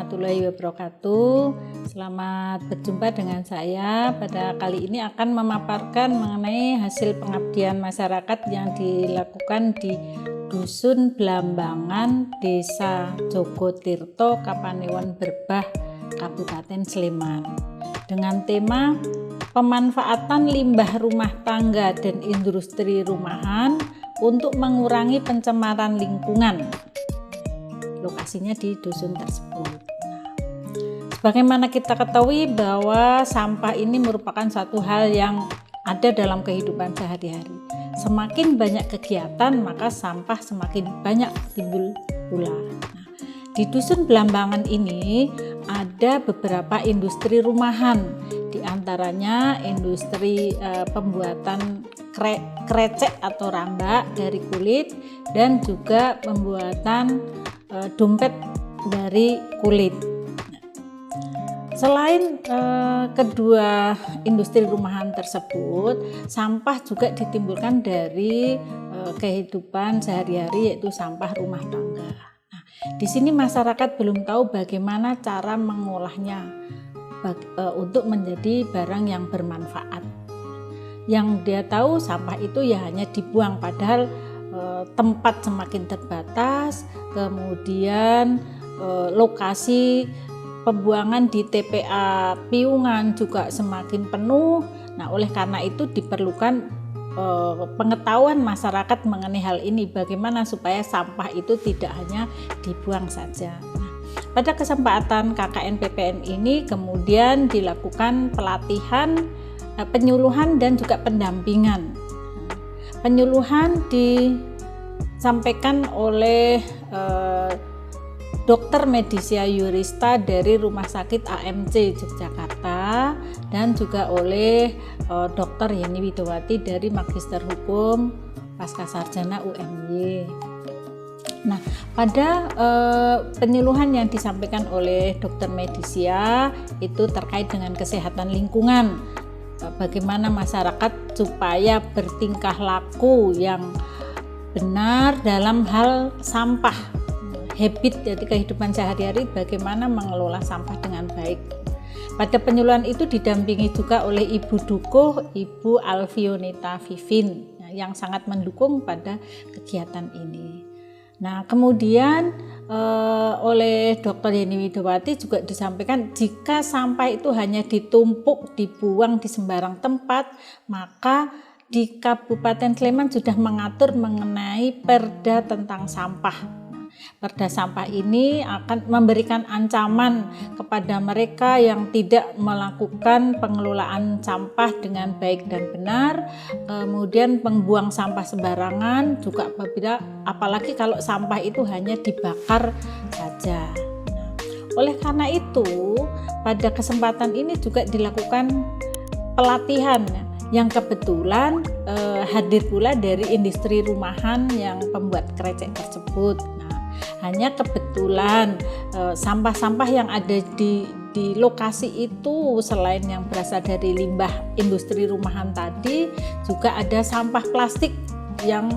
warahmatullahi wabarakatuh. Selamat berjumpa dengan saya. Pada kali ini akan memaparkan mengenai hasil pengabdian masyarakat yang dilakukan di Dusun Blambangan, Desa Jogotirto, Kapanewon Berbah, Kabupaten Sleman. Dengan tema pemanfaatan limbah rumah tangga dan industri rumahan untuk mengurangi pencemaran lingkungan. Lokasinya di dusun tersebut. Sebagaimana kita ketahui bahwa sampah ini merupakan suatu hal yang ada dalam kehidupan sehari-hari. Semakin banyak kegiatan, maka sampah semakin banyak timbul pula. Di Dusun Blambangan ini ada beberapa industri rumahan, di antaranya industri pembuatan krecek atau rambak dari kulit dan juga pembuatan dompet dari kulit. Selain kedua industri rumahan tersebut, sampah juga ditimbulkan dari kehidupan sehari-hari, yaitu sampah rumah tangga. Nah, di sini masyarakat belum tahu bagaimana cara mengolahnya untuk menjadi barang yang bermanfaat. Yang dia tahu sampah itu ya hanya dibuang, padahal tempat semakin terbatas, kemudian lokasi pembuangan di TPA Piungan juga semakin penuh. Nah, oleh karena itu diperlukan pengetahuan masyarakat mengenai hal ini, bagaimana supaya sampah itu tidak hanya dibuang saja. Nah, pada kesempatan KKN PPN ini kemudian dilakukan pelatihan, penyuluhan dan juga pendampingan. Penyuluhan disampaikan oleh Dr. Medisia Yurista dari Rumah Sakit AMC Yogyakarta dan juga oleh Dr. Yeni Widowati dari Magister Hukum Pascasarjana UMY. Nah, pada penyuluhan yang disampaikan oleh Dr. Medisia itu terkait dengan kesehatan lingkungan. Bagaimana masyarakat supaya bertingkah laku yang benar dalam hal sampah, habit dari kehidupan sehari-hari, bagaimana mengelola sampah dengan baik. Pada penyuluhan itu didampingi juga oleh Ibu Dukuh, Ibu Alfionita Vivin, yang sangat mendukung pada kegiatan ini. Nah, kemudian oleh Dr. Yeni Widowati juga disampaikan jika sampah itu hanya ditumpuk, dibuang di sembarang tempat, maka di Kabupaten Sleman sudah mengatur mengenai perda tentang sampah. Perda sampah ini akan memberikan ancaman kepada mereka yang tidak melakukan pengelolaan sampah dengan baik dan benar, kemudian membuang sampah sembarangan juga apalagi kalau sampah itu hanya dibakar saja. Oleh karena itu, pada kesempatan ini juga dilakukan pelatihan yang kebetulan hadir pula dari industri rumahan yang pembuat krecek tersebut. Hanya kebetulan sampah-sampah yang ada di lokasi itu selain yang berasal dari limbah industri rumahan tadi, juga ada sampah plastik yang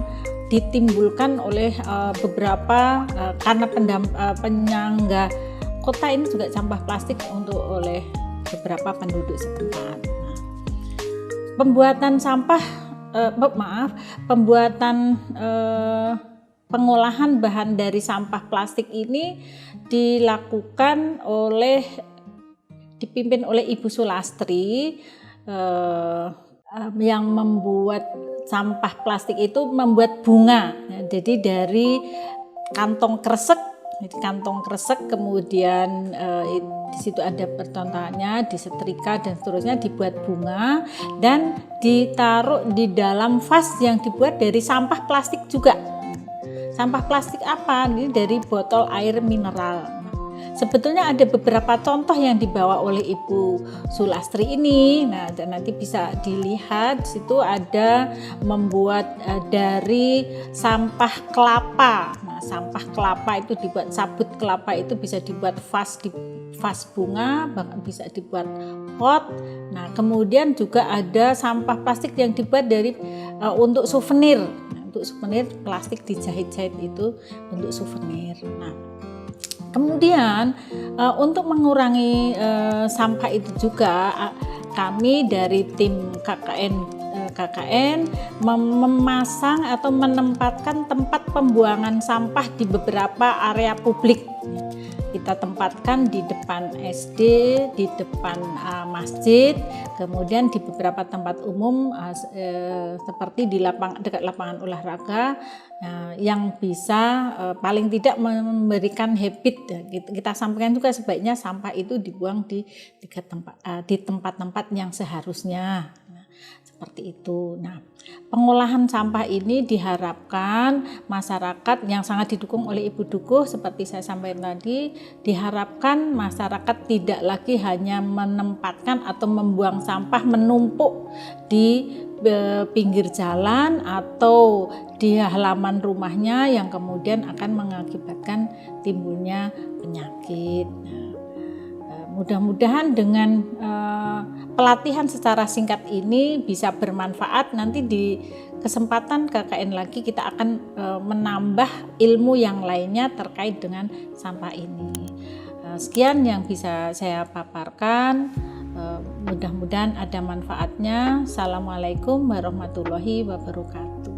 ditimbulkan oleh beberapa karena penyangga kota ini juga sampah plastik oleh beberapa penduduk setempat. Pembuatan pengolahan bahan dari sampah plastik ini dipimpin oleh Ibu Sulastri yang membuat sampah plastik itu membuat bunga. Jadi dari kantong kresek, kemudian di situ ada percontohannya, disetrika dan seterusnya, dibuat bunga dan ditaruh di dalam vas yang dibuat dari sampah plastik juga. Sampah plastik apa? Ini dari botol air mineral. Sebetulnya ada beberapa contoh yang dibawa oleh Ibu Sulastri ini. Nah, nanti bisa dilihat di situ ada membuat dari sampah kelapa. Nah, sampah kelapa itu dibuat, sabut kelapa itu bisa dibuat vas bunga, bahkan bisa dibuat pot. Nah, kemudian juga ada sampah plastik yang dibuat dari untuk souvenir. Untuk souvenir plastik dijahit-jahit itu untuk souvenir. Nah, Kemudian untuk mengurangi sampah itu juga kami dari tim KKN memasang atau menempatkan tempat pembuangan sampah di beberapa area publik. Kita tempatkan di depan SD, di depan masjid, kemudian di beberapa tempat umum seperti di dekat lapangan olahraga yang bisa paling tidak memberikan habit. Kita sampaikan juga sebaiknya sampah itu dibuang di tempat-tempat yang seharusnya. Seperti itu. Nah, pengolahan sampah ini diharapkan masyarakat yang sangat didukung oleh Ibu Dukuh seperti saya sampaikan tadi, diharapkan masyarakat tidak lagi hanya menempatkan atau membuang sampah menumpuk di pinggir jalan atau di halaman rumahnya yang kemudian akan mengakibatkan timbulnya penyakit. Mudah-mudahan dengan pelatihan secara singkat ini bisa bermanfaat. Nanti di kesempatan KKN lagi kita akan menambah ilmu yang lainnya terkait dengan sampah ini. Sekian yang bisa saya paparkan. Mudah-mudahan ada manfaatnya. Assalamualaikum warahmatullahi wabarakatuh.